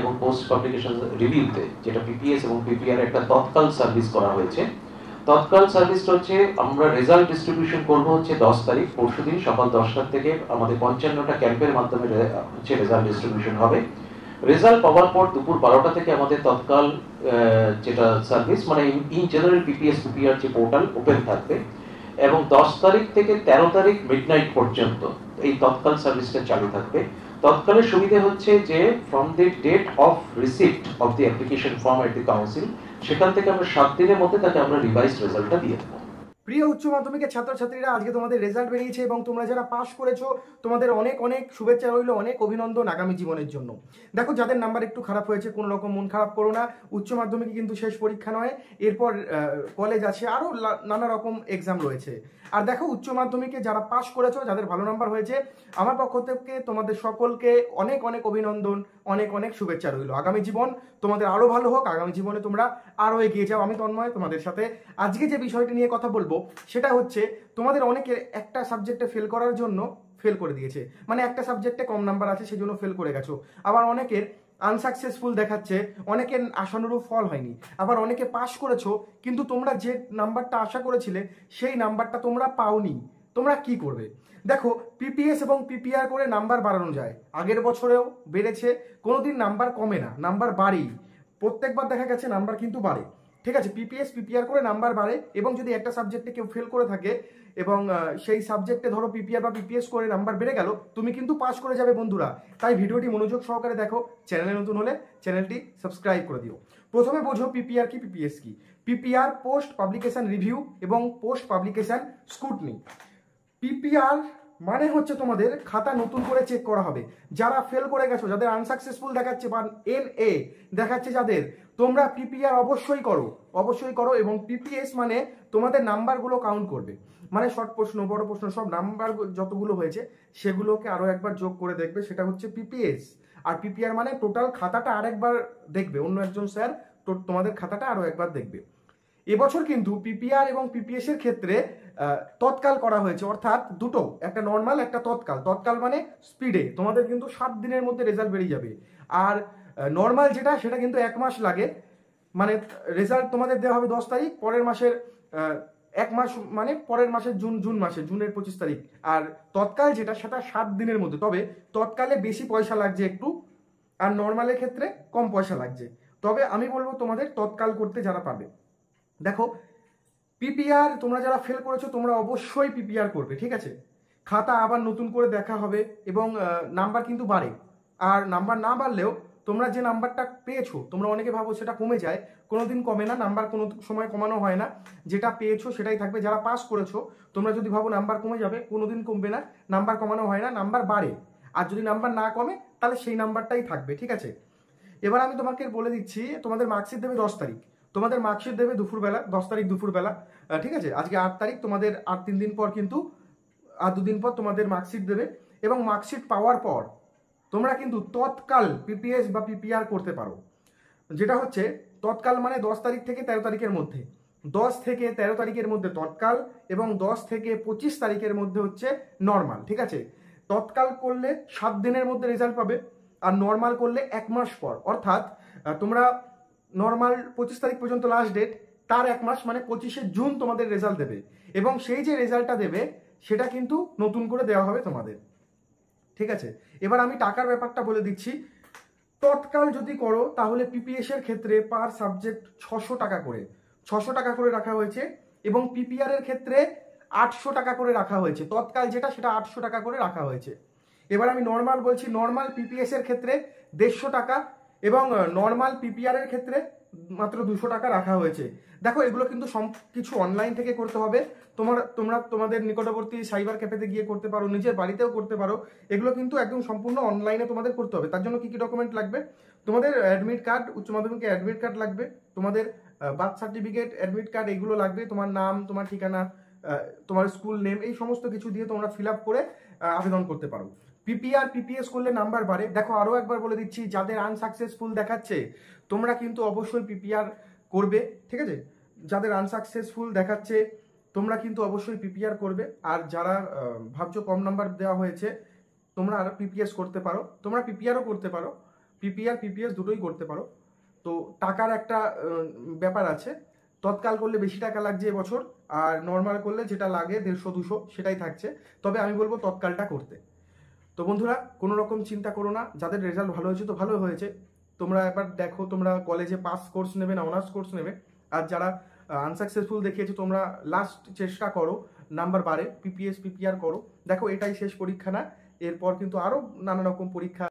এবং post publication রিভিউতে, যেটা পিপিএস এবং পিপিআর একটা তৎকাল সার্ভিস করা হয়েছে। তৎকাল সার্ভিসটা হচ্ছে আমরা রেজাল্ট ডিস্ট্রিবিউশন করবো হচ্ছে 10 তারিখ, পরশুদিন সকাল 10টার থেকে আমাদের 55টা ক্যাম্পের মাধ্যমে হচ্ছে রেজাল্ট ডিস্ট্রিবিউশন হবে। রেজাল্ট পাওয়ার পর দুপুর 12টা থেকে আমাদের তৎকাল যেটা সার্ভিস মানে ইন জেনারেল পিপিএস পিপিআর যে পোর্টাল ওপেন থাকবে, এবং 10 তারিখ থেকে 13 তারিখ মিডনাইট পর্যন্ত এই তৎকাল সার্ভিসটা চালু থাকবে। তৎকালের সুবিধা হচ্ছে যে from the date of receipt of the application form at the council, সেখান থেকে আমরা 7 দিনের মধ্যে তাকে আমরা রিভাইজড রেজাল্টটা দিয়ে দেবো। প্রিয় উচ্চ মাধ্যমিকের ছাত্রছাত্রীরা, আজকে তোমাদের রেজাল্ট বেরিয়েছে এবং তোমরা যারা পাস করেছো তোমাদের অনেক অনেক শুভেচ্ছা রইল, অনেক অভিনন্দন আগামী জীবনের জন্য। দেখো, যাদের নাম্বার একটু খারাপ হয়েছে কোনো রকম মন খারাপ করো না, উচ্চ মাধ্যমিক কিন্তু শেষ পরীক্ষা নয়, এরপর কলেজ আছে, আরও নানা রকম এক্সাম রয়েছে। আর দেখো, উচ্চ মাধ্যমিকে যারা পাস করেছো, যাদের ভালো নাম্বার হয়েছে, আমার পক্ষ থেকে তোমাদের সকলকে অনেক অনেক অভিনন্দন, অনেক অনেক শুভেচ্ছা রইল। আগামী জীবন তোমাদের আরও ভালো হোক, আগামী জীবনে তোমরা আরও এগিয়ে যাও। আমি তন্ময় তোমাদের সাথে আজকে যে বিষয়টি নিয়ে কথা বলবো সেটা হচ্ছে, তোমাদের অনেকে একটা সাবজেক্টে ফেল করার জন্য ফেল করে দিয়েছে, মানে একটা সাবজেক্টে কম নাম্বার আছে সেজন্য ফেল করে গেছো। আবার অনেকের আনসাকসেসফুল দেখাচ্ছে, অনেকের আশানুরূপ ফল হয়নি। আবার অনেকে পাস করেছো কিন্তু তোমরা যে নাম্বারটা আশা করেছিলে সেই নাম্বারটা তোমরা পাওনি। তোমরা কি করবে? দেখো, পিপিএস এবং পিপিআর করে নাম্বার বাড়ানো যায়, আগের বছরেও বেড়েছে, কোনোদিন নাম্বার কমে না, নাম্বার বাড়েই, প্রত্যেকবার দেখা গেছে নাম্বার কিন্তু বাড়ে। ঠিক আছে, পিপিএস পিপিআর করে নাম্বার বাড়ে, এবং যদি একটা সাবজেক্টে কেউ ফেল করে থাকে এবং সেই সাবজেক্টে ধরো পিপিআর বা পিপিএস করে নাম্বার বেড়ে গেল, তুমি কিন্তু পাস করে যাবে বন্ধুরা। তাই ভিডিওটি মনোযোগ সহকারে দেখো, চ্যানেলে নতুন হলে চ্যানেলটি সাবস্ক্রাইব করে দিও। প্রথমে বোঝো পিপিআর কি, পিপিএস কি। পিপিআর পোস্ট পাবলিকেশন রিভিউ এবং পোস্ট পাবলিকেশন স্ক্রুটনি। পিপিআর মানে হচ্ছে তোমাদের খাতা নতুন করে চেক করা হবে। যারা ফেল করে গেছো, যাদের আনসাকসেসফুল দেখাচ্ছে বা NA দেখাচ্ছে যাদের, তোমরা পিপিআর অবশ্যই করো, অবশ্যই করো। এবং পিপিএস মানে তোমাদের নাম্বারগুলো কাউন্ট করবে, মানে শর্ট প্রশ্ন, বড় প্রশ্ন, সব নাম্বার যতগুলো হয়েছে সেগুলোকে আরও একবার যোগ করে দেখবে, সেটা হচ্ছে পিপিএস। আর পিপিআর মানে টোটাল খাতাটা আরেকবার দেখবে, অন্য একজন স্যার তোমাদের খাতাটা আরও একবার দেখবে। এবছর কিন্তু পিপিআর এবং পিপিএস এর ক্ষেত্রে তৎকাল করা হয়েছে, অর্থাৎ দুটো, একটা নর্মাল একটা তৎকাল। তৎকাল মানে স্পিডে, তোমাদের কিন্তু 7 দিনের মধ্যে রেজাল্ট বেরিয়ে যাবে। আর নর্মাল যেটা, সেটা কিন্তু 1 মাস লাগে, মানে রেজাল্ট তোমাদের দেওয়া হবে 10 তারিখ, পরের মাসের 1 মাস মানে পরের মাসের জুনের 25 তারিখ। আর তৎকাল যেটা, সেটা 7 দিনের মধ্যে। তবে তৎকালে বেশি পয়সা লাগছে একটু, আর নর্মালের ক্ষেত্রে কম পয়সা লাগছে। তবে আমি বলবো তোমাদের তৎকাল করতে যারা পাবে। দেখো, পিপিআর তোমরা যারা ফেল করেছো তোমরা অবশ্যই পিপিআর করবে, ঠিক আছে। খাতা আবার নতুন করে দেখা হবে এবং নাম্বার কিন্তু বাড়ে। আর নাম্বার না বাড়লেও তোমরা যে নাম্বারটা পেয়েছো, তোমরা অনেকে ভাবো সেটা কমে যায়, কোনোদিন কমে না, নাম্বার কোনো সময় কমানো হয় না, যেটা পেয়েছো সেটাই থাকবে। যারা পাস করেছো, তোমরা যদি ভাবো নাম্বার কমে যাবে, কোনোদিন কমবে না, নাম্বার কমানো হয় না, নাম্বার বাড়ে। আর যদি নাম্বার না কমে তাহলে সেই নাম্বারটাই থাকবে, ঠিক আছে। এবার আমি তোমাকে বলে দিচ্ছি, তোমাদের মার্কশিট দেবে 10 তারিখ, তোমাদের মার্কশিট দেবে দুপুরবেলা, 10 তারিখ দুপুরবেলা, ঠিক আছে। আজকে 8 তারিখ, তোমাদের আর 3 দিন পর কিন্তু, আর 2 দিন পর তোমাদের মার্কশিট দেবে। এবং মার্কশিট পাওয়ার পর তোমরা কিন্তু তৎকাল পিপিএস বা পিপিআর করতে পারো, যেটা হচ্ছে তৎকাল মানে 10 তারিখ থেকে 13 তারিখের মধ্যে, 10 থেকে 13 তারিখের মধ্যে তৎকাল, এবং 10 থেকে 25 তারিখের মধ্যে হচ্ছে নর্মাল, ঠিক আছে। তৎকাল করলে 7 দিনের মধ্যে রেজাল্ট পাবে, আর নর্মাল করলে 1 মাস পর, অর্থাৎ তোমরা নর্মাল 25 তারিখ পর্যন্ত লাস্ট ডেট, তার 1 মাস মানে 25শে জুন তোমাদের রেজাল্ট দেবে। এবং সেই যে রেজাল্টটা দেবে সেটা কিন্তু নতুন করে দেওয়া হবে তোমাদের, ঠিক আছে। এবার আমি টাকার ব্যাপারটা বলে দিচ্ছি। তৎকাল যদি করো তাহলে পিপিএস এর ক্ষেত্রে পার সাবজেক্ট 600 টাকা করে, 600 টাকা করে রাখা হয়েছে। এবং পিপিআর এর ক্ষেত্রে 800 টাকা করে রাখা হয়েছে, তৎকাল যেটা সেটা 800 টাকা করে রাখা হয়েছে। এবার আমি নর্মাল বলছি, নর্মাল পিপিএস এর ক্ষেত্রে 150 টাকা, এবং নর্মাল পিপিআর এর ক্ষেত্রে মাত্র 200 টাকা রাখা হয়েছে। দেখো, এগুলো কিন্তু সব কিছু অনলাইন থেকে করতে হবে, তোমরা তোমাদের নিকটবর্তী সাইবার ক্যাফেতে গিয়ে করতে পারো, নিজের বাড়িতেও করতে পারো। এগুলো কিন্তু একদম সম্পূর্ণ অনলাইনে তোমাদের করতে হবে। তার জন্য কি কি ডকুমেন্ট লাগবে? তোমাদের অ্যাডমিট কার্ড, উচ্চ মাধ্যমিকের অ্যাডমিট কার্ড লাগবে, তোমাদের বার্থ সার্টিফিকেট, অ্যাডমিট কার্ড, এগুলো লাগবে, তোমার নাম, তোমার ঠিকানা, তোমার স্কুল নেম, এই সমস্ত কিছু দিয়ে তোমরা ফিল আপ করে আবেদন করতে পারো। পিপিআর পিপিএস করলে নাম্বার বাড়ে। দেখো, আরও একবার বলে দিচ্ছি, যাদের আনসাকসেসফুল দেখাচ্ছে তোমরা কিন্তু অবশ্যই পিপিআর করবে, ঠিক আছে। যাদের আনসাকসেসফুল দেখাচ্ছে তোমরা কিন্তু অবশ্যই পিপিআর করবে। আর যারা ভাবছো কম নাম্বার দেওয়া হয়েছে, তোমরা আর পিপিএস করতে পারো, তোমরা পিপিআরও করতে পারো, পিপিআর পিপিএস দুটোই করতে পারো। তো টাকার একটা ব্যাপার আছে, তৎকাল করলে বেশি টাকা লাগছে এবছর, আর নর্মাল করলে যেটা লাগে 150-200 সেটাই থাকছে। তবে আমি বলবো তৎকালটা করতে। তো বন্ধুরা, কোনো রকম চিন্তা করো না, যাদের রেজাল্ট ভালো হয়েছে তো ভালো হয়েছে, তোমরা এবার দেখো তোমরা কলেজে পাস কোর্স নেবে না অনার্স কোর্স নেবে। আর যারা আনসাকসেসফুল দেখিয়েছে তোমরা লাস্ট চেষ্টা করো, নাম্বার বাড়ে, পিপিএস পিপিআর করো। দেখো এটাই শেষ পরীক্ষা না, এরপর কিন্তু আরও নানা রকম পরীক্ষা